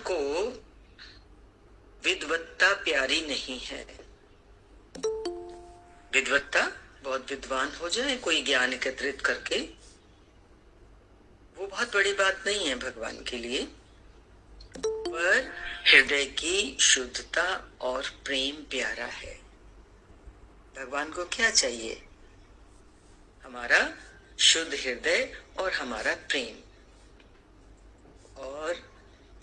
को विद्वत्ता प्यारी नहीं है। विद्वत्ता, बहुत विद्वान हो जाए कोई ज्ञान एकत्रित करके, वो बहुत बड़ी बात नहीं है भगवान के लिए, पर हृदय की शुद्धता और प्रेम प्यारा है। भगवान को क्या चाहिए? हमारा शुद्ध हृदय और हमारा प्रेम। और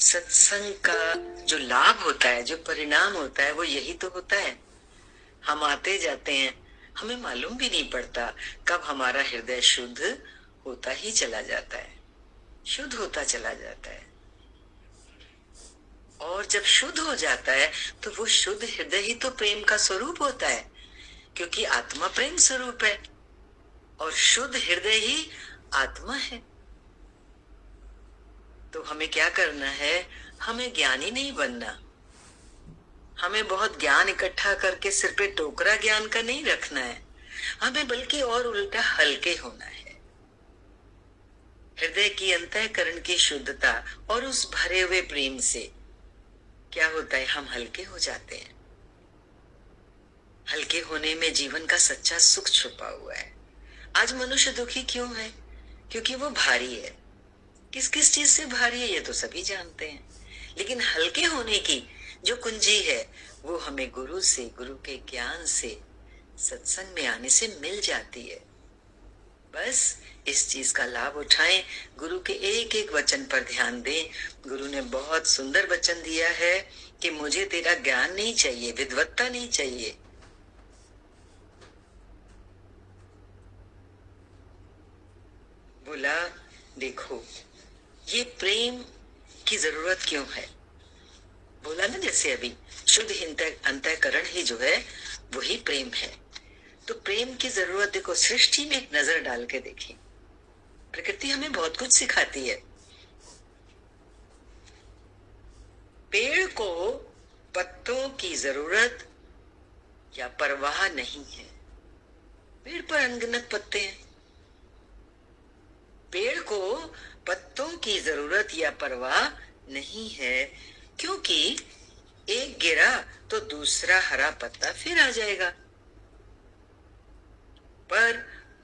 सत्संग का जो लाभ होता है, जो परिणाम होता है, वो यही तो होता है। हम आते जाते हैं, हमें मालूम भी नहीं पड़ता कब हमारा हृदय शुद्ध होता ही चला जाता है, शुद्ध होता चला जाता है। और जब शुद्ध हो जाता है तो वो शुद्ध हृदय ही तो प्रेम का स्वरूप होता है, क्योंकि आत्मा प्रेम स्वरूप है और शुद्ध हृदय ही आत्मा है। तो हमें क्या करना है? हमें ज्ञानी नहीं बनना, हमें बहुत ज्ञान इकट्ठा करके सिर पे टोकरा ज्ञान का नहीं रखना है, हमें बल्कि और उल्टा हल्के होना है। हृदय की अंतःकरण की शुद्धता और उस भरे हुए प्रेम से क्या होता है? हम हल्के हो जाते हैं। हल्के होने में जीवन का सच्चा सुख छुपा हुआ है। आज मनुष्य दुखी क्यों है? क्योंकि वो भारी है। किस किस चीज से भारी है ये तो सभी जानते हैं, लेकिन हल्के होने की जो कुंजी है वो हमें गुरु से, गुरु के ज्ञान से, सत्संग में आने से मिल जाती है। बस इस चीज का लाभ उठाएं, गुरु के एक एक वचन पर ध्यान दें। गुरु ने बहुत सुंदर वचन दिया है कि मुझे तेरा ज्ञान नहीं चाहिए, विद्वत्ता नहीं चाहिए। बोला देखो ये प्रेम की जरूरत क्यों है? बोला ना जैसे अभी शुद्ध अंतःकरण ही जो है वही प्रेम है। तो प्रेम की जरूरत देखो, सृष्टि में एक नजर डाल के देखें। प्रकृति हमें बहुत कुछ सिखाती है। पेड़ को पत्तों की जरूरत या परवाह नहीं है। पेड़ पर अनगिनत पत्ते हैं। पेड़ को पत्तों की जरूरत या परवाह नहीं है, क्योंकि एक गिरा तो दूसरा हरा पत्ता फिर आ जाएगा। पर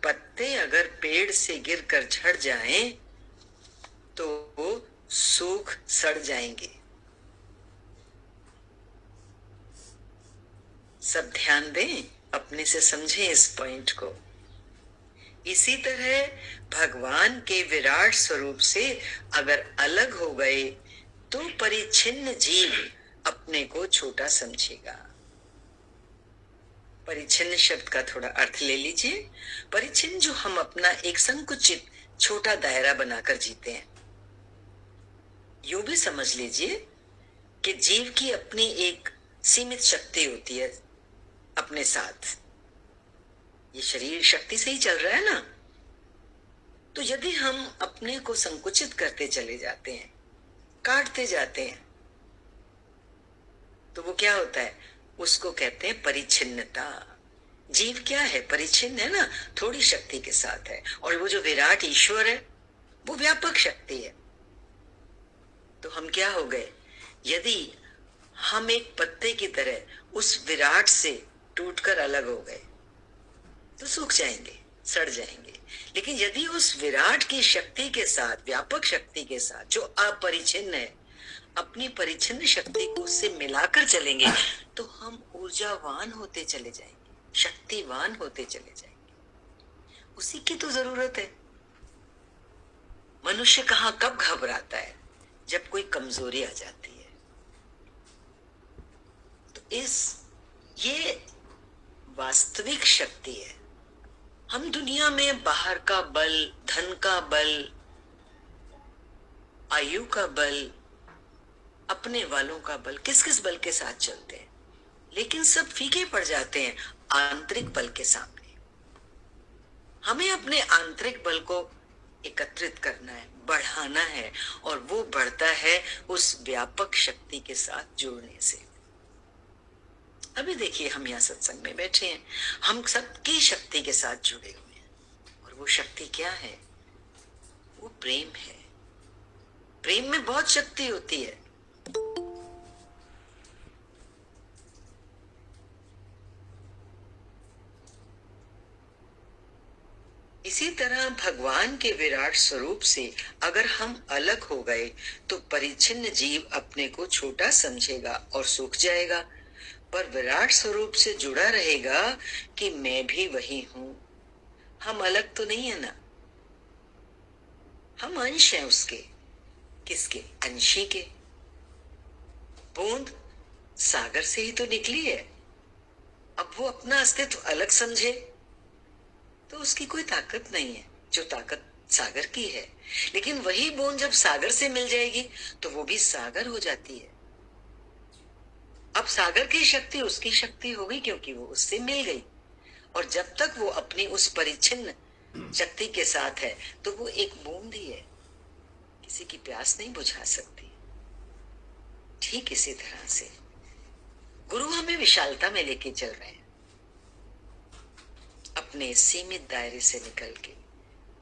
पत्ते अगर पेड़ से गिरकर झड़ जाएं तो वो सूख सड़ जाएंगे। सब ध्यान दें, अपने से समझें इस पॉइंट को। इसी तरह भगवान के विराट स्वरूप से अगर अलग हो गए तो परिच्छिन्न जीव अपने को छोटा समझेगा। परिच्छिन्न शब्द का थोड़ा अर्थ ले लीजिए। परिच्छिन्न जो हम अपना एक संकुचित छोटा दायरा बनाकर जीते हैं। यूं भी समझ लीजिए कि जीव की अपनी एक सीमित शक्ति होती है अपने साथ। ये शरीर शक्ति से ही चल रहा है ना। तो यदि हम अपने को संकुचित करते चले जाते हैं, काटते जाते हैं, तो वो क्या होता है? उसको कहते हैं परिच्छिन्नता। जीव क्या है? परिच्छिन्न है ना, थोड़ी शक्ति के साथ है। और वो जो विराट ईश्वर है वो व्यापक शक्ति है। तो हम क्या हो गए? यदि हम एक पत्ते की तरह उस विराट से टूटकर अलग हो गए तो सूख जाएंगे, सड़ जाएंगे। लेकिन यदि उस विराट की शक्ति के साथ, व्यापक शक्ति के साथ, जो अपरिच्छिन्न है, अपनी परिच्छिन्न शक्ति को उससे मिलाकर चलेंगे तो हम ऊर्जावान होते चले जाएंगे, शक्तिवान होते चले जाएंगे। उसी की तो जरूरत है। मनुष्य कहां कब घबराता है? जब कोई कमजोरी आ जाती है। तो ये वास्तविक शक्ति है। हम दुनिया में बाहर का बल, धन का बल, आयु का बल, अपने वालों का बल, किस किस बल के साथ चलते हैं, लेकिन सब फीके पड़ जाते हैं आंतरिक बल के सामने। हमें अपने आंतरिक बल को एकत्रित करना है, बढ़ाना है, और वो बढ़ता है उस व्यापक शक्ति के साथ जुड़ने से। अभी देखिए हम यहाँ सत्संग में बैठे हैं, हम सबकी शक्ति के साथ जुड़े हुए हैं। और वो शक्ति क्या है? वो प्रेम है। प्रेम में बहुत शक्ति होती है। इसी तरह भगवान के विराट स्वरूप से अगर हम अलग हो गए तो परिच्छिन्न जीव अपने को छोटा समझेगा और सूख जाएगा, पर विराट स्वरूप से जुड़ा रहेगा कि मैं भी वही हूं। हम अलग तो नहीं है ना, हम अंश हैं उसके। किसके? अंशी के। बूंद सागर से ही तो निकली है। अब वो अपना अस्तित्व अलग समझे तो उसकी कोई ताकत नहीं है, जो ताकत सागर की है। लेकिन वही बूंद जब सागर से मिल जाएगी तो वो भी सागर हो जाती है। अब सागर की शक्ति उसकी शक्ति हो गई क्योंकि वो उससे मिल गई। और जब तक वो अपनी उस परिच्छिन्न शक्ति के साथ है तो वो एक बूंद ही है, किसी की प्यास नहीं बुझा सकती। ठीक इसी तरह से गुरु हमें विशालता में लेके चल रहे हैं, अपने सीमित दायरे से निकल के।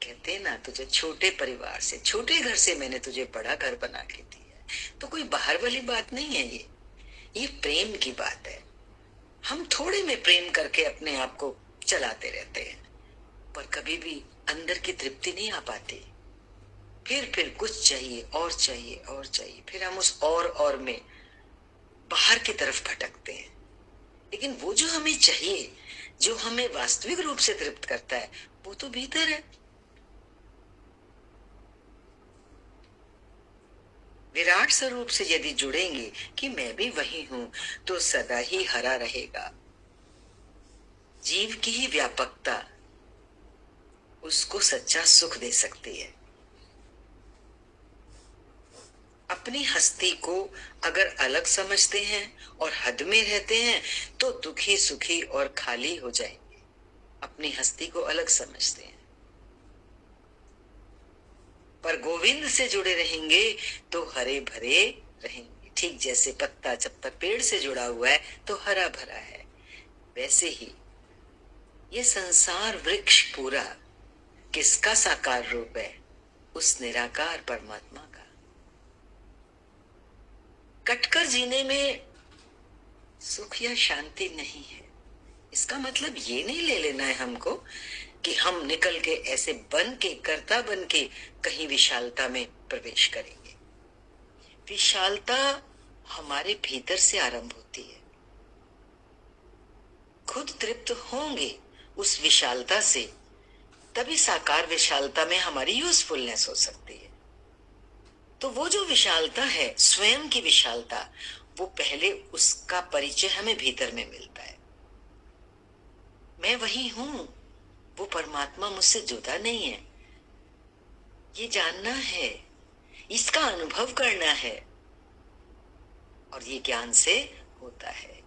कहते हैं ना, तुझे छोटे परिवार से, छोटे घर से मैंने तुझे बड़ा घर बना के दिया है। तो कोई बाहर वाली बात नहीं है, ये प्रेम की बात है। हम थोड़े में प्रेम करके अपने आप को चलाते रहते हैं, पर कभी भी अंदर की तृप्ति नहीं आ पाती। फिर कुछ चाहिए और चाहिए और चाहिए, फिर हम उस और में बाहर की तरफ भटकते हैं। लेकिन वो जो हमें चाहिए, जो हमें वास्तविक रूप से तृप्त करता है, वो तो भीतर है। विराट स्वरूप से यदि जुड़ेंगे कि मैं भी वही हूं, तो सदा ही हरा रहेगा। जीव की ही व्यापकता उसको सच्चा सुख दे सकती है। अपनी हस्ती को अगर अलग समझते हैं और हद में रहते हैं तो दुखी सुखी और खाली हो जाएंगे। अपनी हस्ती को अलग समझते हैं, पर गोविंद से जुड़े रहेंगे तो हरे भरे रहेंगे। ठीक जैसे पत्ता जब तक पेड़ से जुड़ा हुआ है तो हरा भरा है, वैसे ही ये संसार वृक्ष पूरा किसका साकार रूप है? उस निराकार परमात्मा का। कटकर जीने में सुख या शांति नहीं है। इसका मतलब ये नहीं ले लेना है हमको कि हम निकल के ऐसे बन के, कर्ता बन के कहीं विशालता में प्रवेश करेंगे। विशालता हमारे भीतर से आरंभ होती है। खुद तृप्त होंगे उस विशालता से, तभी साकार विशालता में हमारी यूजफुलनेस हो सकती है। तो वो जो विशालता है, स्वयं की विशालता, वो पहले उसका परिचय हमें भीतर में मिलता है। मैं वही हूं, वो परमात्मा मुझसे जुदा नहीं है, ये जानना है, इसका अनुभव करना है। और ये ज्ञान से होता है।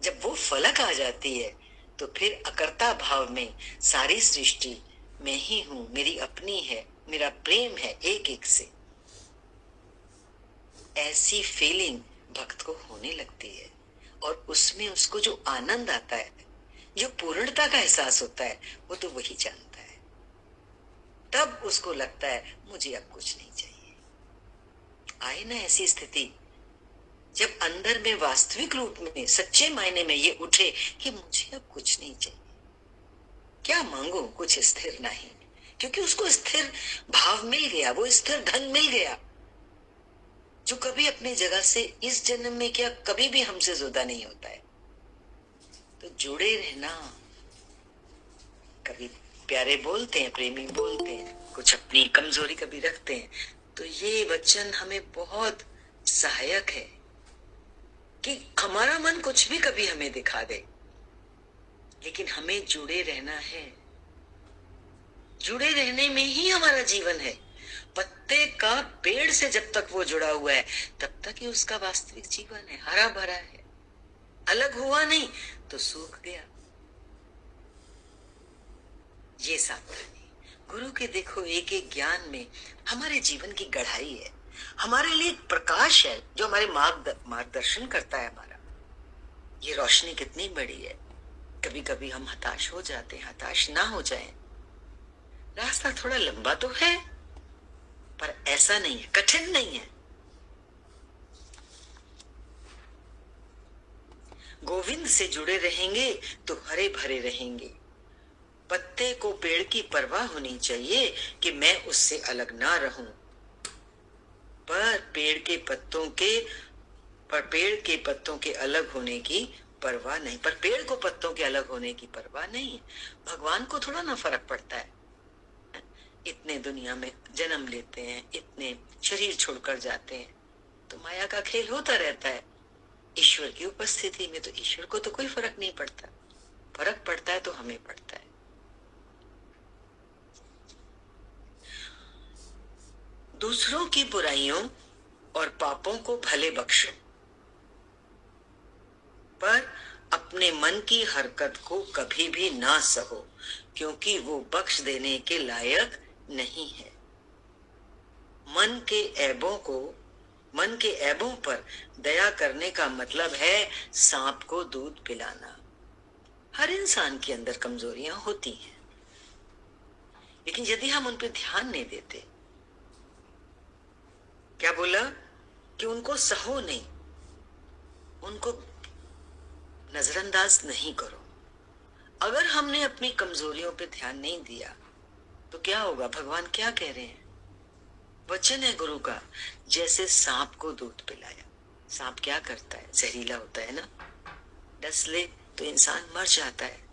जब वो फलक आ जाती है तो फिर अकर्ता भाव में सारी सृष्टि मैं ही हूं, मेरी अपनी है, मेरा प्रेम है एक एक से, ऐसी फीलिंग भक्त को होने लगती है। और उसमें उसको जो आनंद आता है, जो पूर्णता का एहसास होता है, वो तो वही जानता है। तब उसको लगता है मुझे अब कुछ नहीं चाहिए। आए ना ऐसी स्थिति जब अंदर में वास्तविक रूप में, सच्चे मायने में ये उठे कि मुझे अब कुछ नहीं चाहिए। क्या मांगू? कुछ स्थिर नहीं, क्योंकि उसको स्थिर भाव मिल गया, वो स्थिर धन मिल गया जो कभी अपनी जगह से इस जन्म में क्या कभी भी हमसे जुदा नहीं होता है। तो जुड़े रहना। कभी प्यारे बोलते हैं, प्रेमी बोलते हैं, कुछ अपनी कमजोरी कभी रखते हैं, तो ये वचन हमें बहुत सहायक है कि हमारा मन कुछ भी कभी हमें दिखा दे, लेकिन हमें जुड़े रहना है। जुड़े रहने में ही हमारा जीवन है। पत्ते का पेड़ से जब तक वो जुड़ा हुआ है तब तक ही उसका वास्तविक जीवन है, हरा भरा है। अलग हुआ नहीं तो सूख गया। ये सावधानी गुरु के देखो एक एक ज्ञान में हमारे जीवन की गढ़ाई है, हमारे लिए एक प्रकाश है जो हमारे मार्गदर्शन करता है। हमारा ये रोशनी कितनी बड़ी है। कभी कभी हम हताश हो जाते हैं, हताश ना हो जाएं। रास्ता थोड़ा लंबा तो है, पर ऐसा नहीं है, कठिन नहीं है। गोविंद से जुड़े रहेंगे तो हरे भरे रहेंगे। पत्ते को पेड़ की परवाह होनी चाहिए कि मैं उससे अलग ना रहूं, पर पेड़ के पत्तों के अलग होने की परवाह नहीं, पर पेड़ को पत्तों के अलग होने की परवाह नहीं। भगवान को थोड़ा ना फर्क पड़ता है। इतने दुनिया में जन्म लेते हैं, इतने शरीर छोड़कर जाते हैं, तो माया का खेल होता रहता है। ईश्वर की उपस्थिति में तो ईश्वर को तो कोई फर्क नहीं पड़ता। फर्क पड़ता है तो हमें पड़ता है। दूसरों की बुराइयों और पापों को भले बख्शो, पर अपने मन की हरकत को कभी भी ना सहो, क्योंकि वो बख्श देने के लायक नहीं है। मन के ऐबों पर दया करने का मतलब है सांप को दूध पिलाना। हर इंसान के अंदर कमजोरियां होती हैं, लेकिन यदि हम उन पर ध्यान नहीं देते, क्या बोला कि उनको सहो नहीं, उनको नजरअंदाज नहीं करो। अगर हमने अपनी कमजोरियों पे ध्यान नहीं दिया तो क्या होगा? भगवान क्या कह रहे हैं? वचन है गुरु का, जैसे सांप को दूध पिलाया। सांप क्या करता है? जहरीला होता है ना, डस ले तो इंसान मर जाता है।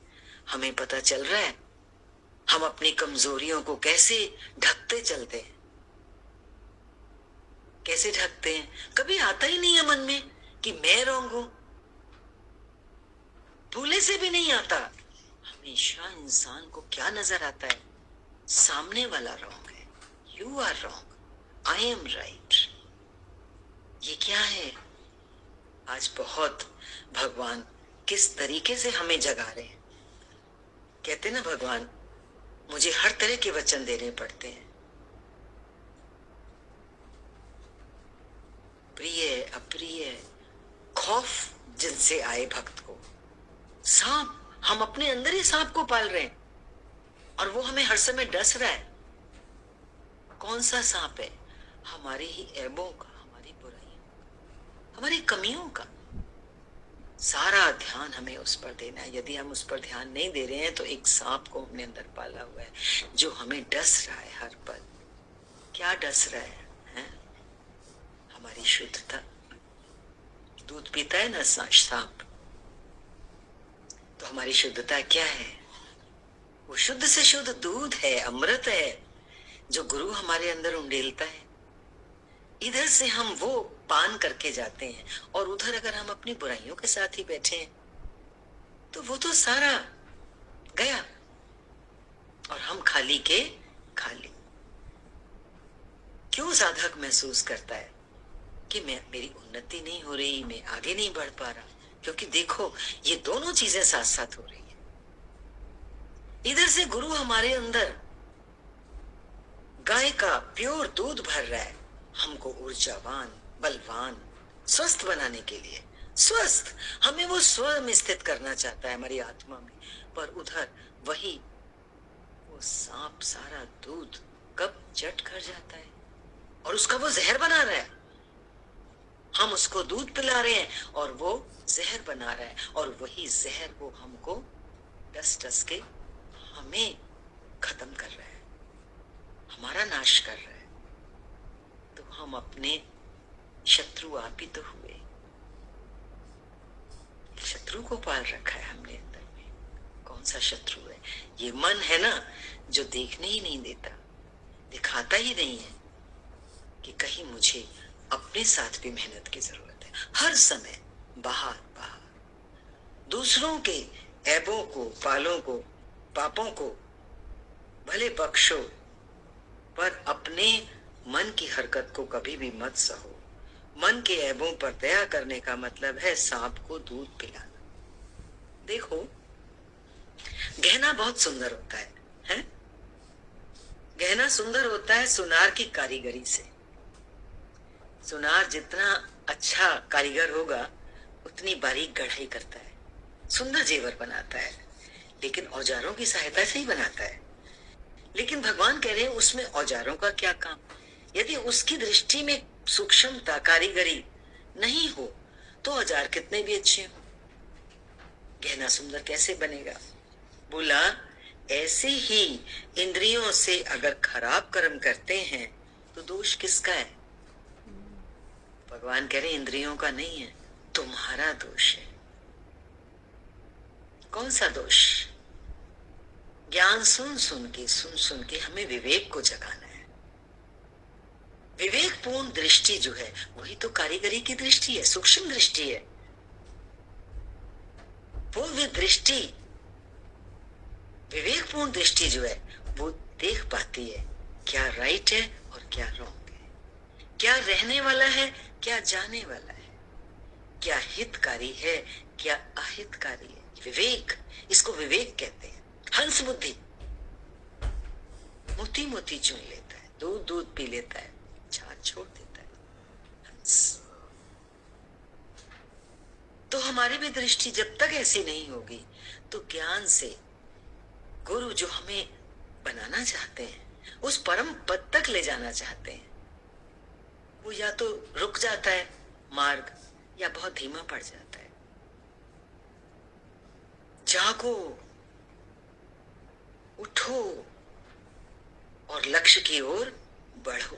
हमें पता चल रहा है हम अपनी कमजोरियों को कैसे ढकते चलते हैं। कैसे ढकते हैं? कभी आता ही नहीं है मन में कि मैं रॉन्ग हूं, भूले से भी नहीं आता। हमेशा इंसान को क्या नजर आता है? सामने वाला रॉन्ग है, you are wrong, I am right. ये क्या है? आज बहुत भगवान किस तरीके से हमें जगा रहे हैं। कहते ना भगवान, मुझे हर तरह के वचन देने पड़ते हैं, प्रिय अप्रिय, खौफ जिनसे आए भक्त को। सांप, हम अपने अंदर ही सांप को पाल रहे हैं और वो हमें हर समय डस रहा है। कौन सा सांप है? हमारी ही ऐबों का, हमारी बुराइयों, हमारी कमियों का। सारा ध्यान हमें उस पर देना है। यदि हम उस पर ध्यान नहीं दे रहे हैं तो एक सांप को हमने अंदर पाला हुआ है जो हमें डस रहा है हर पल। क्या डस रहा है? हमारी शुद्धता। दूध पीता है ना सांप, तो हमारी शुद्धता क्या है? वो शुद्ध से शुद्ध दूध है, अमृत है, जो गुरु हमारे अंदर उंडेलता है। इधर से हम वो पान करके जाते हैं और उधर अगर हम अपनी बुराइयों के साथ ही बैठे हैं तो वो तो सारा गया और हम खाली के खाली। क्यों साधक महसूस करता है कि मेरी उन्नति नहीं हो रही, मैं आगे नहीं बढ़ पा रहा? क्योंकि देखो, ये दोनों चीजें साथ साथ हो रही है। इधर से गुरु हमारे अंदर गाय का प्योर दूध भर रहा है, हमको ऊर्जावान, बलवान, स्वस्थ बनाने के लिए। स्वस्थ हमें वो स्व में स्थित करना चाहता है, हमारी आत्मा में। पर उधर वही वो सांप सारा दूध कब चट कर जाता है और उसका वो जहर बना रहा है। हम उसको दूध पिला रहे हैं और वो जहर बना रहा है, और वही जहर वो हमको डस डस के हमें खत्म कर रहा है, हमारा नाश कर रहा है। तो हम अपने शत्रु आप ही तो हुए। शत्रु को पाल रखा है हमने अंदर में। कौन सा शत्रु है? ये मन है ना, जो देखने ही नहीं देता, दिखाता ही नहीं है कि कहीं मुझे अपने साथ भी मेहनत की जरूरत है। हर समय बाहर बाहर दूसरों के ऐबों को, पालों को, पापों को भले बख्शो, पर अपने मन की हरकत को कभी भी मत सहो। मन के ऐबों पर दया करने का मतलब है सांप को दूध पिलाना। देखो, गहना बहुत सुंदर होता है? गहना सुंदर होता है सुनार की कारीगरी से। सुनार जितना अच्छा कारीगर होगा उतनी बारीक गढ़ाई करता है, सुंदर जेवर बनाता है, लेकिन औजारों की सहायता से ही बनाता है। लेकिन भगवान कह रहे हैं उसमें औजारों का क्या काम? यदि उसकी दृष्टि में सूक्ष्मता, कारीगरी नहीं हो तो औजार कितने भी अच्छे हो, गहना सुंदर कैसे बनेगा? बोला ऐसे ही इंद्रियों से अगर खराब कर्म करते हैं तो दोष किसका है? भगवान कह रहे इंद्रियों का नहीं है, तुम्हारा दोष है। कौन सा दोष? ज्ञान सुन सुन के हमें विवेक को जगाना है। विवेकपूर्ण दृष्टि जो है वही तो कारीगरी की दृष्टि है, सूक्ष्म दृष्टि है। वो दृष्टि, विवेकपूर्ण दृष्टि जो है वो देख पाती है क्या राइट है और क्या रॉन्ग है, क्या रहने वाला है, क्या जाने वाला है, क्या हितकारी है, क्या अहितकारी है। विवेक, इसको विवेक कहते हैं। हंस बुद्धि मोती मोती चुन लेता है, दूध दूध पी लेता है, छाछ छोड़ देता है हंस। तो हमारी भी दृष्टि जब तक ऐसी नहीं होगी तो ज्ञान से गुरु जो हमें बनाना चाहते हैं, उस परम पद तक ले जाना चाहते हैं, वो या तो रुक जाता है मार्ग या बहुत धीमा पड़ जाता है। जागो, उठो और लक्ष्य की ओर बढ़ो।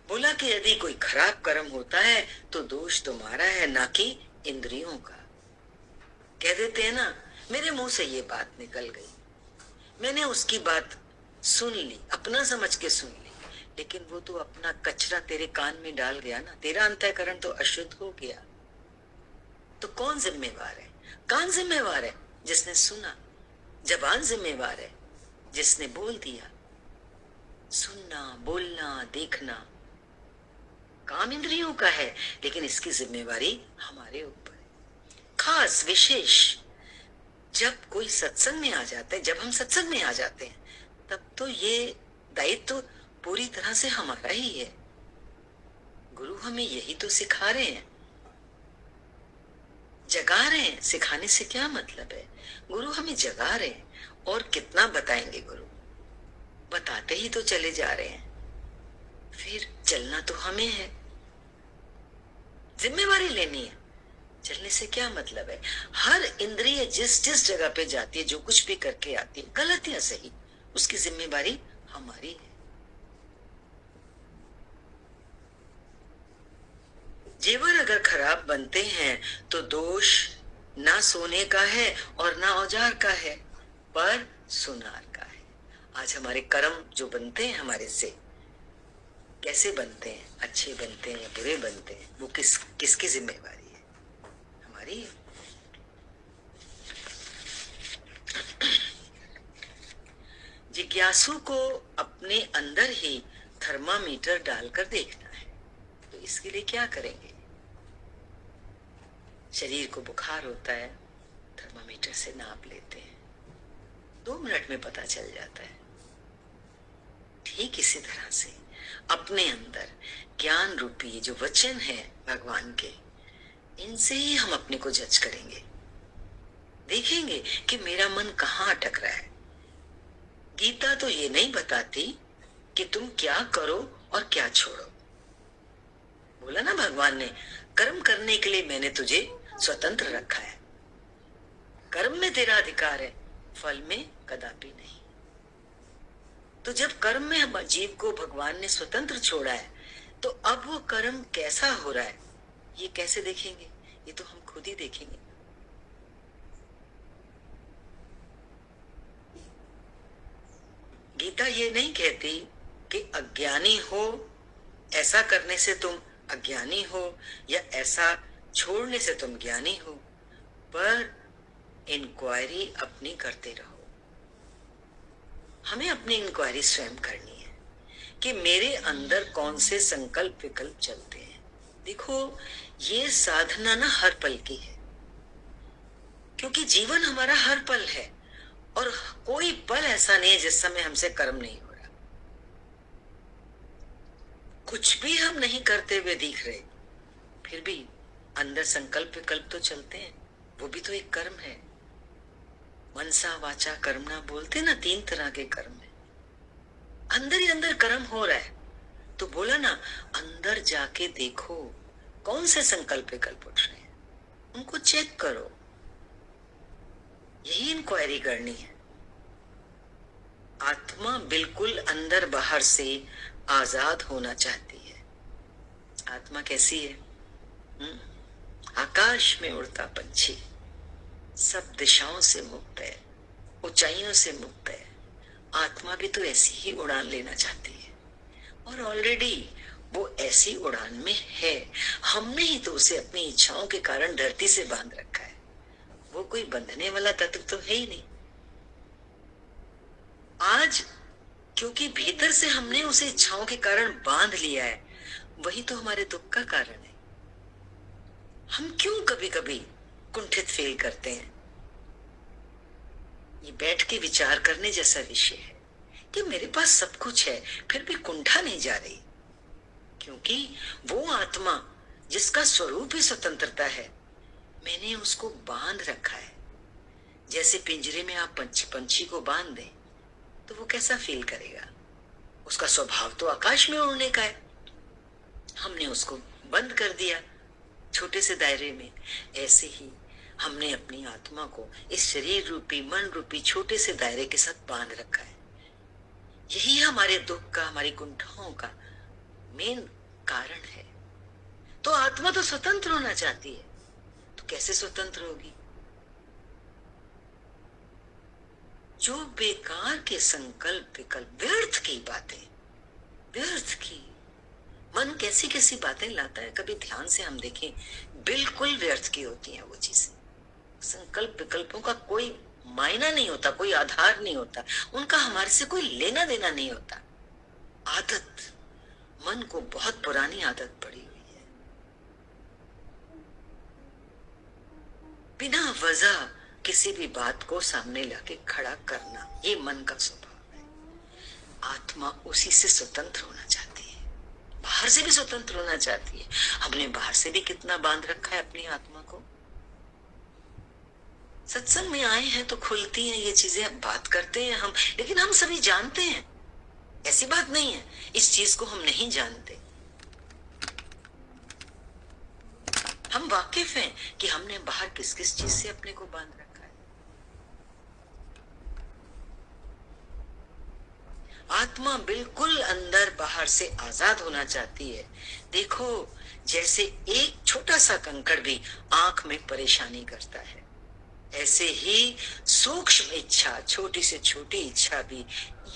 बोला कि यदि कोई खराब कर्म होता है तो दोष तुम्हारा है, ना कि इंद्रियों का। कह देते हैं ना, मेरे मुंह से ये बात निकल गई, मैंने उसकी बात सुन ली, अपना समझ के सुन ली, लेकिन वो तो अपना कचरा तेरे कान में डाल गया ना, तेरा अंतःकरण तो अशुद्ध हो गया। तो कौन जिम्मेवार है? कान जिम्मेवार है जिसने सुना, जबान जिम्मेवार है जिसने बोल दिया। सुनना, बोलना, देखना काम इंद्रियों का है, लेकिन इसकी जिम्मेवारी हमारे ऊपर है। खास विशेष जब कोई सत्संग में आ जाता है, जब हम सत्संग में आ जाते हैं, तब तो ये दायित्व तो पूरी तरह से हमारा ही है। गुरु हमें यही तो सिखा रहे हैं, जगा रहे हैं। सिखाने से क्या मतलब है? गुरु हमें जगा रहे हैं। और कितना बताएंगे गुरु? बताते ही तो चले जा रहे हैं, फिर चलना तो हमें है, जिम्मेवारी लेनी है। चलने से क्या मतलब है? हर इंद्रिय जिस जिस जगह पे जाती है, जो कुछ भी करके आती है, गलत या सही, उसकी जिम्मेवारी हमारी है। जेवर अगर खराब बनते हैं तो दोष ना सोने का है और ना औजार का है, पर सुनार का है। आज हमारे कर्म जो बनते हैं हमारे से, कैसे बनते हैं, अच्छे बनते हैं या बुरे बनते हैं, वो किसकी जिम्मेवारी है? हमारी है। जिज्ञासु को अपने अंदर ही थर्मामीटर डालकर देखना है। तो इसके लिए क्या करेंगे? शरीर को बुखार होता है, थर्मामीटर से नाप लेते हैं, 2 मिनट में पता चल जाता है। ठीक इसी तरह से अपने अंदर ज्ञान रूपी जो वचन है भगवान के, इनसे ही हम अपने को जज करेंगे, देखेंगे कि मेरा मन कहाँ अटक रहा है। गीता तो ये नहीं बताती कि तुम क्या करो और क्या छोड़ो। बोला ना भगवान ने, कर्म करने के लिए मैंने तुझे स्वतंत्र रखा है, कर्म में तेरा अधिकार है, फल में कदापि नहीं। तो जब कर्म में हम जीव को भगवान ने स्वतंत्र छोड़ा है, तो अब वो कर्म कैसा हो रहा है ये कैसे देखेंगे? ये तो हम खुद ही देखेंगे। गीता ये नहीं कहती कि अज्ञानी हो, ऐसा करने से तुम अज्ञानी हो, या ऐसा छोड़ने से तुम ज्ञानी हो, पर इंक्वायरी अपनी करते रहो। हमें अपनी इंक्वायरी स्वयं करनी है कि मेरे अंदर कौन से संकल्प विकल्प चलते हैं। देखो, ये साधना ना हर पल की है, क्योंकि जीवन हमारा हर पल है और कोई पल ऐसा नहीं है जिस समय हमसे कर्म नहीं हो रहा। कुछ भी हम नहीं करते हुए दिख रहे, फिर भी अंदर संकल्प विकल्प तो चलते हैं, वो भी तो एक कर्म है। मनसा वाचा कर्मणा बोलते ना, 3 तरह के कर्म है। अंदर ही अंदर कर्म हो रहा है, तो बोला ना, अंदर जाके देखो कौन से संकल्प विकल्प उठ रहे हैं, उनको चेक करो। यही इंक्वायरी करनी है। आत्मा बिल्कुल अंदर बाहर से आजाद होना चाहती है। आत्मा कैसी है? आकाश में उड़ता पंछी, सब दिशाओं से मुक्त है, ऊंचाइयों से मुक्त है। आत्मा भी तो ऐसी ही उड़ान लेना चाहती है, और ऑलरेडी वो ऐसी उड़ान में है। हमने ही तो उसे अपनी इच्छाओं के कारण धरती से बांध रखा है। वो कोई बंधने वाला तत्व तो है ही नहीं। आज क्योंकि भीतर से हमने उसे इच्छाओं के कारण बांध लिया है, वही तो हमारे दुख का कारण है। हम क्यों कभी कभी कुंठित फील करते हैं? ये बैठ के विचार करने जैसा विषय है कि मेरे पास सब कुछ है, फिर भी कुंठा नहीं जा रही, क्योंकि वो आत्मा जिसका स्वरूप ही स्वतंत्रता है, मैंने उसको बांध रखा है। जैसे पिंजरे में आप पंछी को बांध दें तो वो कैसा फील करेगा? उसका स्वभाव तो आकाश में उड़ने का है। हमने उसको बंद कर दिया छोटे से दायरे में। ऐसे ही हमने अपनी आत्मा को इस शरीर रूपी मन रूपी छोटे से दायरे के साथ बांध रखा है। यही हमारे दुख का, हमारी कुंठाओं का मेन कारण है। तो आत्मा तो स्वतंत्र होना चाहती है, तो कैसे स्वतंत्र होगी? जो बेकार के संकल्प विकल्प, व्यर्थ की बातें, व्यर्थ की, मन कैसी कैसी बातें लाता है, कभी ध्यान से हम देखें, बिल्कुल व्यर्थ की होती हैं वो चीजें। संकल्प विकल्पों का कोई मायना नहीं होता, कोई आधार नहीं होता, उनका हमारे से कोई लेना देना नहीं होता। आदत, मन को बहुत पुरानी आदत पड़ी हुई है, बिना वजह किसी भी बात को सामने लाके खड़ा करना, ये मन का स्वभाव है। आत्मा उसी से स्वतंत्र होना चाहती है, बाहर से भी स्वतंत्र होना चाहती है। हमने बाहर से भी कितना बांध रखा है अपनी आत्मा को। सत्संग में आए हैं तो खुलती हैं ये चीजें, बात करते हैं हम, लेकिन हम सभी जानते हैं, ऐसी बात नहीं है इस चीज को हम नहीं जानते। हम वाकिफ हैं कि हमने बाहर किस किस चीज से अपने को बांध रखा है। आत्मा बिल्कुल अंदर बाहर से आजाद होना चाहती है। देखो, जैसे एक छोटा सा कंकड़ भी आंख में परेशानी करता है, ऐसे ही सूक्ष्म इच्छा, छोटी से छोटी इच्छा भी,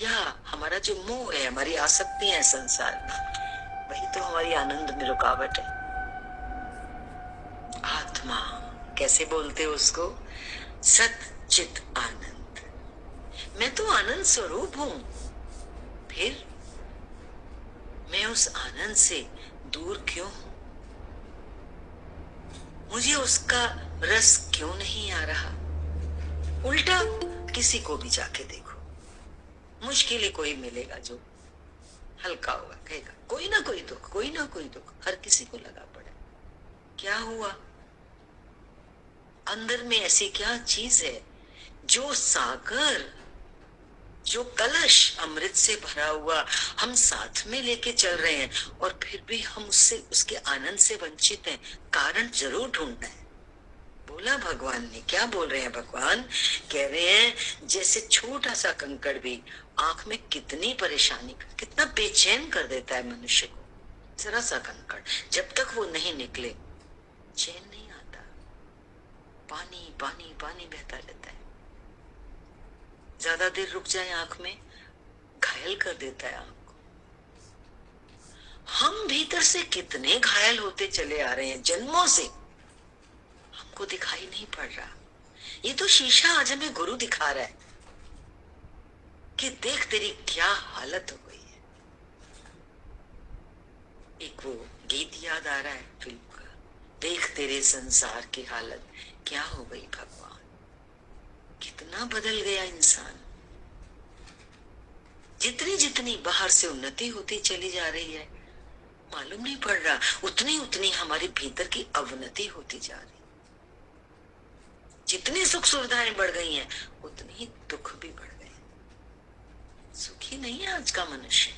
या हमारा जो मोह है, हमारी आसक्ति है संसार में, वही तो हमारी आनंद में रुकावट है। आत्मा कैसे बोलते हो उसको? सत चित आनंद। मैं तो आनंद स्वरूप हूं, फिर मैं उस आनंद से दूर क्यों हूं? मुझे उसका रस क्यों नहीं आ रहा? उल्टा किसी को भी जाके देखो, मुश्किल ही कोई मिलेगा जो हल्का होगा, कहेगा कोई ना कोई दुख, कोई ना कोई दुख हर किसी को लगा पड़ा। क्या हुआ? अंदर में ऐसी क्या चीज है जो सागर, जो कलश अमृत से भरा हुआ हम साथ में लेके चल रहे हैं, और फिर भी हम उससे, उसके आनंद से वंचित हैं? कारण जरूर ढूंढना है। बोला भगवान ने, क्या बोल रहे हैं भगवान? कह रहे हैं जैसे छोटा सा कंकड़ भी आंख में कितनी परेशानी, कितना बेचैन कर देता है मनुष्य को। जरा सा कंकड़, जब तक वो नहीं निकले चैन नहीं आता। पानी पानी पानी बहता रहता है, ज्यादा देर रुक जाए आंख में घायल कर देता है आंख को। हम भीतर से कितने घायल होते चले आ रहे हैं जन्मों से, हमको दिखाई नहीं पड़ रहा। ये तो शीशा आज हमें गुरु दिखा रहा है कि देख तेरी क्या हालत हो गई है। एक वो गीत याद आ रहा है फिल्म का, देख तेरे संसार की हालत क्या हो गई भगवान। कितना बदल गया इंसान। जितनी जितनी बाहर से उन्नति होती चली जा रही है, मालूम नहीं पड़ रहा, उतनी उतनी हमारे भीतर की अवनति होती जा रही। जितनी सुख सुविधाएं बढ़ गई हैं, उतनी ही दुख भी बढ़ गए। सुखी नहीं है आज का मनुष्य।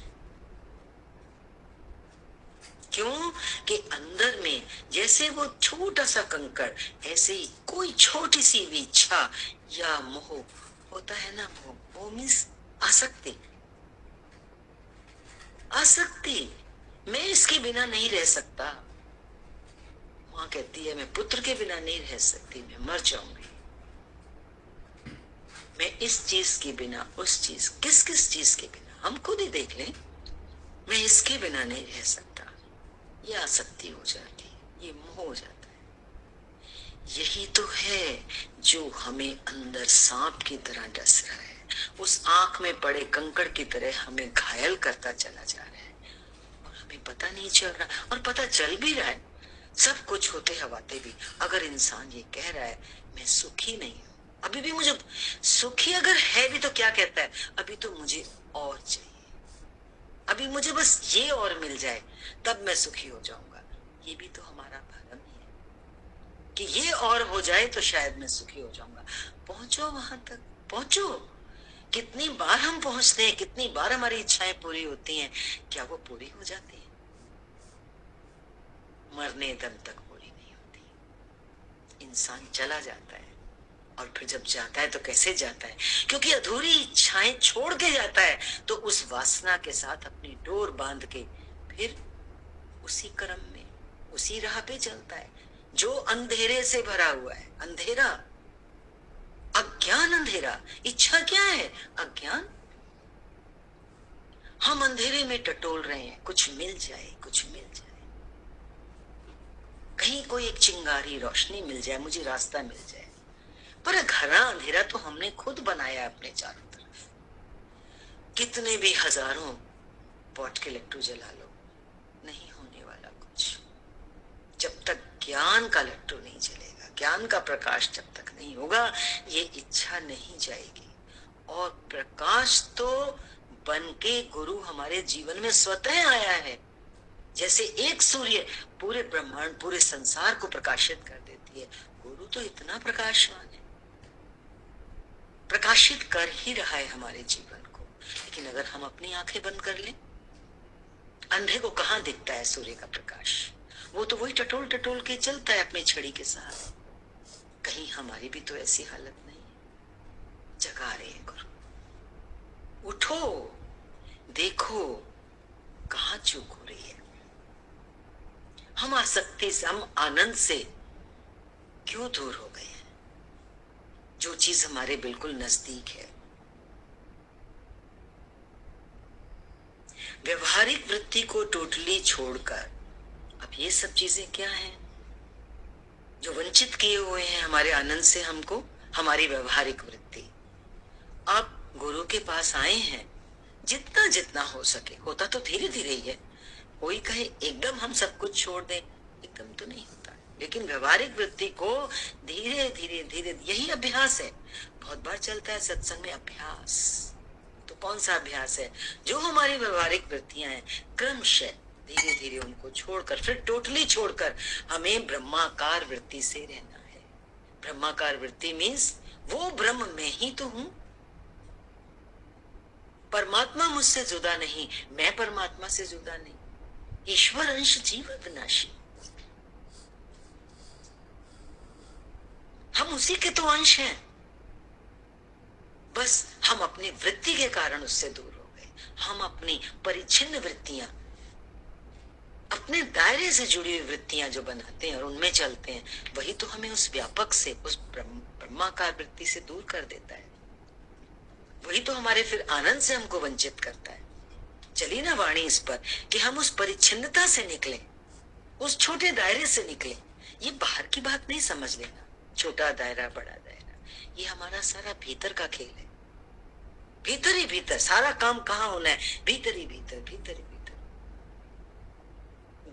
क्यों? कि अंदर में जैसे वो छोटा सा कंकड़, ऐसे ही कोई छोटी सी भी इच्छा या मोह होता है ना, मोह मीन्स आसक्ति। आसक्ति, मैं इसके बिना नहीं रह सकता। माँ कहती है मैं पुत्र के बिना नहीं रह सकती, मैं मर जाऊंगी। मैं इस चीज के बिना, उस चीज, किस किस चीज के बिना, हम खुद ही देख लें, मैं इसके बिना नहीं रह सकता। ये आसक्ति हो जाती है, ये मोह हो जाता है। यही तो है जो हमें अंदर सांप की तरह डस रहा है, उस आंख में पड़े कंकड़ की तरह हमें घायल करता चला जा रहा है, और हमें पता नहीं चल रहा, और पता चल भी रहा है सब कुछ होते हवाते भी। अगर इंसान ये कह रहा है मैं सुखी नहीं हूं, अभी भी मुझे सुखी अगर है भी तो क्या कहता है, अभी तो मुझे और चाहिए, अभी मुझे बस ये और मिल जाए तब मैं सुखी हो जाऊंगा। ये भी तो हमारा भ्रम ही है कि ये और हो जाए तो शायद मैं सुखी हो जाऊंगा। पहुंचो वहां तक, पहुंचो। कितनी बार हम पहुंचते हैं, कितनी बार हमारी इच्छाएं पूरी होती हैं, क्या वो पूरी हो जाती है? मरने दम तक पूरी नहीं होती। इंसान चला जाता है, और फिर जब जाता है तो कैसे जाता है? क्योंकि अधूरी इच्छाएं छोड़ के जाता है, तो उस वासना के साथ अपनी डोर बांध के फिर उसी क्रम में, उसी राह पे चलता है जो अंधेरे से भरा हुआ है। अंधेरा, अज्ञान अंधेरा। इच्छा क्या है? अज्ञान। हम अंधेरे में टटोल रहे हैं, कुछ मिल जाए, कुछ मिल जाए, कहीं कोई एक चिंगारी रोशनी मिल जाए, मुझे रास्ता मिल जाए। पर घना अंधेरा तो हमने खुद बनाया अपने चारों तरफ। कितने भी हजारों पॉट के लट्टू जला लो, नहीं होने वाला कुछ। जब तक ज्ञान का लट्टू नहीं जलेगा, ज्ञान का प्रकाश जब तक नहीं होगा, ये इच्छा नहीं जाएगी। और प्रकाश तो बन के गुरु हमारे जीवन में स्वतः आया है। जैसे एक सूर्य पूरे ब्रह्मांड, पूरे संसार को प्रकाशित कर देती है, गुरु तो इतना प्रकाशवान है, प्रकाशित कर ही रहा है हमारे जीवन को। लेकिन अगर हम अपनी आंखें बंद कर लें, अंधे को कहां दिखता है सूर्य का प्रकाश? वो तो वही टटोल टटोल के चलता है अपनी छड़ी के साथ। कहीं हमारी भी तो ऐसी हालत नहीं है? जगा रहे हैं गुरु, उठो, देखो कहां चूक हो रही है। हम आसक्ति से, हम आनंद से क्यों दूर हो गए हैं? जो चीज हमारे बिल्कुल नजदीक है। व्यवहारिक वृत्ति को टोटली छोड़कर अब ये सब चीजें क्या हैं जो वंचित किए हुए हैं हमारे आनंद से हमको? हमारी व्यवहारिक वृत्ति। आप गुरु के पास आए हैं, जितना जितना हो सके, होता तो धीरे धीरे ही है। कोई कहे एकदम हम सब कुछ छोड़ दें, एकदम तो नहीं होता, लेकिन व्यवहारिक वृत्ति को धीरे धीरे धीरे, यही अभ्यास है। बहुत बार चलता है सत्संग में अभ्यास। तो कौन सा अभ्यास है? जो हमारी व्यवहारिक वृत्तियां हैं, क्रमशः धीरे धीरे उनको छोड़कर, फिर टोटली छोड़कर हमें ब्रह्माकार वृत्ति से रहना है। ब्रह्माकार वृत्ति मीन्स वो ब्रह्म मैं ही तो हूं। परमात्मा मुझसे जुदा नहीं, मैं परमात्मा से जुदा नहीं। ईश्वर अंश जीव विनाशी, हम उसी के तो अंश हैं। बस हम अपनी वृत्ति के कारण उससे दूर हो गए। हम अपनी परिच्छिन्न वृत्तियां, अपने दायरे से जुड़ी हुई वृत्तियां जो बनाते हैं और उनमें चलते हैं, वही तो हमें उस व्यापक से, उस ब्रह्माकार वृत्ति से दूर कर देता है। वही तो हमारे फिर आनंद से हमको वंचित करता है। चली ना वाणी इस पर कि हम उस परिच्छिन्नता से निकले, उस छोटे दायरे से निकले। ये बाहर की बात नहीं समझ लेना, छोटा दायरा बड़ा दायरा, ये हमारा सारा भीतर का खेल है। भीतर ही भीतर सारा काम कहाँ होना है? भीतर ही भीतर, भीतर ही भीतर।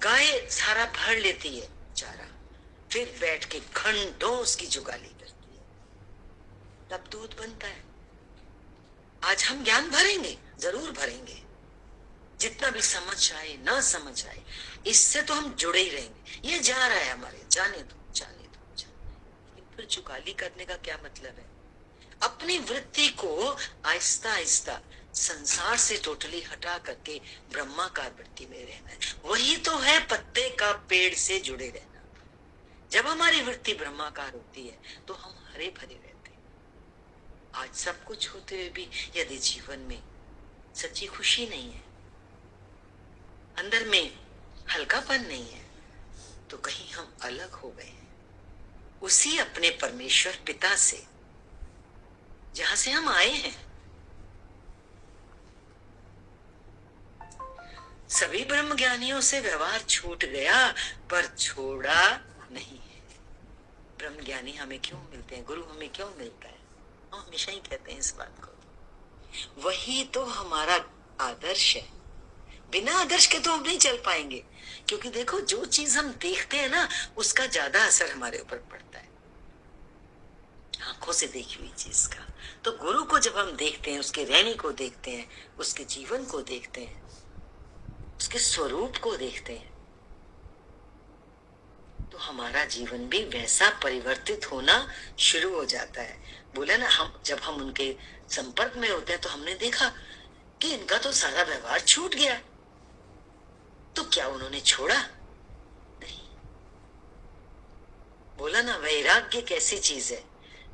गाय सारा भर लेती है चारा, फिर बैठ के घंटों उसकी जुगाली करती है, तब दूध बनता है। आज हम ज्ञान भरेंगे, जरूर भरेंगे, जितना भी समझ आए ना समझ आए, इससे तो हम जुड़े ही रहेंगे। ये जा रहा है हमारे, जाने दो, जाने दो, जाने दो। लेकिन फिर जुगाली करने का क्या मतलब है? अपनी वृत्ति को आहिस्ता आहिस्ता संसार से टोटली हटा करके ब्रह्माकार वृत्ति में रहना है। वही तो है पत्ते का पेड़ से जुड़े रहना। जब हमारी वृत्ति ब्रह्माकार होती है तो हम हरे भरे रहते हैं। आज सब कुछ होते हुए भी यदि जीवन में सच्ची खुशी नहीं है, अंदर में हल्कापन नहीं है, तो कहीं हम अलग हो गए हैं उसी अपने परमेश्वर पिता से जहां से हम आए हैं। सभी ब्रह्म ज्ञानियों से व्यवहार छूट गया पर छोड़ा नहीं है। ब्रह्म ज्ञानी हमें क्यों मिलते हैं, गुरु हमें क्यों मिलता है? हम हमेशा ही कहते हैं इस बात को। वही तो हमारा आदर्श है। बिना आदर्श के तो हम नहीं चल पाएंगे, क्योंकि देखो जो चीज हम देखते हैं ना उसका ज्यादा असर हमारे ऊपर पड़ता है, आंखों से देखी हुई चीज का। तो गुरु को जब हम देखते हैं, उसके रहने को देखते हैं, उसके जीवन को देखते हैं, उसके स्वरूप को देखते हैं, तो हमारा जीवन भी वैसा परिवर्तित होना शुरू हो जाता है। बोले ना, जब हम उनके संपर्क में होते हैं तो हमने देखा कि इनका तो सारा व्यवहार छूट गया। तो क्या उन्होंने छोड़ा? नहीं। बोला ना, वैराग्य कैसी चीज है?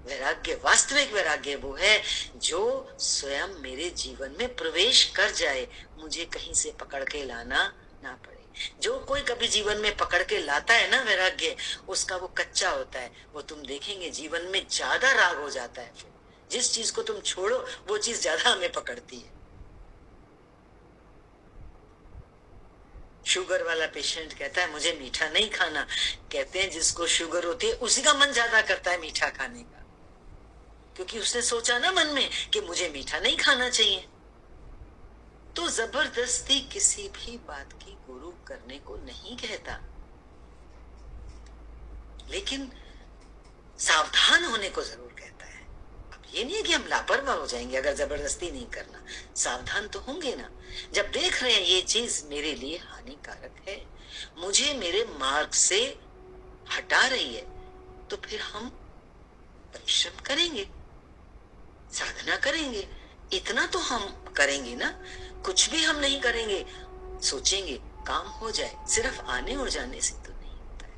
वैराग्य, वास्तविक वैराग्य वो है जो स्वयं मेरे जीवन में प्रवेश कर जाए, मुझे कहीं से पकड़ के लाना ना पड़े। जो कोई कभी जीवन में पकड़ के लाता है ना वैराग्य, उसका वो कच्चा होता है। वो तुम देखेंगे जीवन में ज्यादा राग हो जाता है। फिर जिस चीज को तुम छोड़ो वो चीज ज्यादा हमें पकड़ती है। शुगर वाला पेशेंट कहता है मुझे मीठा नहीं खाना। कहते हैं जिसको शुगर होती है उसी का मन ज्यादा करता है मीठा खाने का, क्योंकि उसने सोचा ना मन में कि मुझे मीठा नहीं खाना चाहिए। तो जबरदस्ती किसी भी बात की गुरु करने को नहीं कहता, लेकिन सावधान होने को जरूर कहता है। अब ये नहीं है कि हम लापरवाह हो जाएंगे अगर जबरदस्ती नहीं करना, सावधान तो होंगे ना। जब देख रहे हैं ये चीज मेरे लिए हानिकारक है, मुझे मेरे मार्ग से हटा रही है, तो फिर हम परिश्रम करेंगे, साधना करेंगे। इतना तो हम करेंगे ना, कुछ भी हम नहीं करेंगे, सोचेंगे काम हो जाए, सिर्फ आने और जाने से तो नहीं होता है।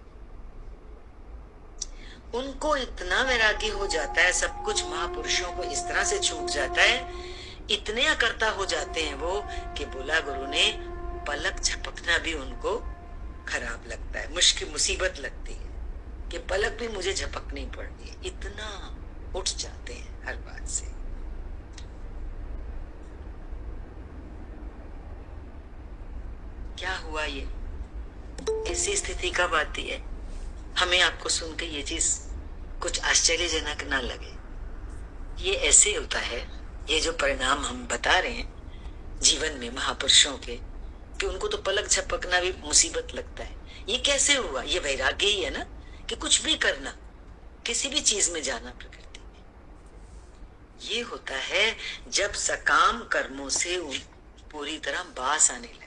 उनको इतना वैराग्य हो जाता है, सब कुछ महापुरुषों को इस तरह से छूट जाता है, इतने अकर्ता हो जाते हैं वो कि बोला गुरु ने, पलक झपकना भी उनको खराब लगता है, मुश्किल मुसीबत लगती है कि पलक भी मुझे झपकनी पड़ रही है। इतना उठ जाते हैं हर बात से। क्या हुआ? ये ऐसी स्थिति कब आती है? हमें आपको सुन के ये चीज कुछ आश्चर्यजनक ना लगे। ये ऐसे होता है, ये जो परिणाम हम बता रहे हैं जीवन में महापुरुषों के, कि उनको तो पलक झपकना भी मुसीबत लगता है। ये कैसे हुआ? ये वैराग्य ही है ना, कि कुछ भी करना, किसी भी चीज में जाना प्रकृति में। ये होता है जब सकाम कर्मों से पूरी तरह बास आने लगे।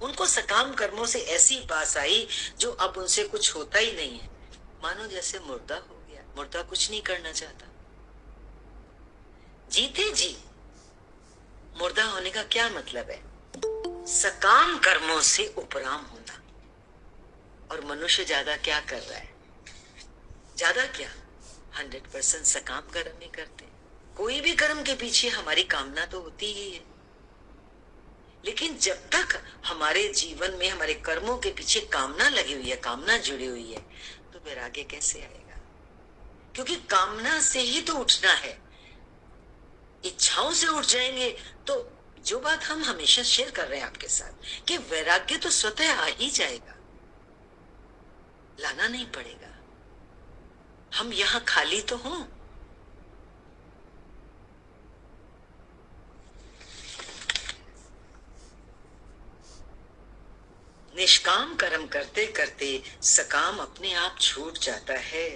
उनको सकाम कर्मों से ऐसी बास आई जो अब उनसे कुछ होता ही नहीं है, मानो जैसे मुर्दा हो गया। मुर्दा कुछ नहीं करना चाहता। जीते जी मुर्दा होने का क्या मतलब है? सकाम कर्मों से उपराम होना। और मनुष्य ज्यादा क्या कर रहा है? ज्यादा क्या, 100% सकाम कर्म ही करते हैं। कोई भी कर्म के पीछे हमारी कामना तो होती ही है, लेकिन जब तक हमारे जीवन में हमारे कर्मों के पीछे कामना लगी हुई है, कामना जुड़ी हुई है, तो वैराग्य कैसे आएगा? क्योंकि कामना से ही तो उठना है। इच्छाओं से उठ जाएंगे तो जो बात हम हमेशा शेयर कर रहे हैं आपके साथ, कि वैराग्य तो स्वतः आ ही जाएगा, लाना नहीं पड़ेगा। हम यहां खाली तो हों। निष्काम कर्म करते करते सकाम अपने आप छूट जाता है।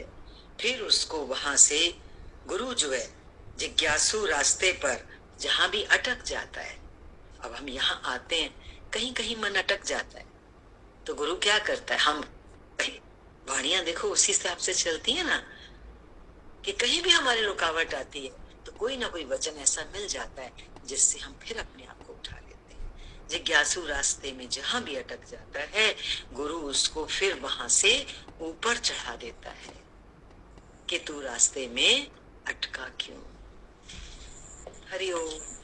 फिर उसको वहां से गुरु जो है जिज्ञासु रास्ते पर जहां भी अटक जाता है। अब हम यहाँ आते हैं, कहीं कहीं मन अटक जाता है, तो गुरु क्या करता है? हम वाणियां देखो उसी हिसाब से चलती है ना, कि कहीं भी हमारी रुकावट आती है तो कोई ना कोई वचन ऐसा मिल जाता है जिससे हम फिर अपने आप को उठा लेते हैं। जिज्ञासु रास्ते में जहां भी अटक जाता है, गुरु उसको फिर वहां से ऊपर चढ़ा देता है कि तू रास्ते में अटका क्यों। हरि ओम।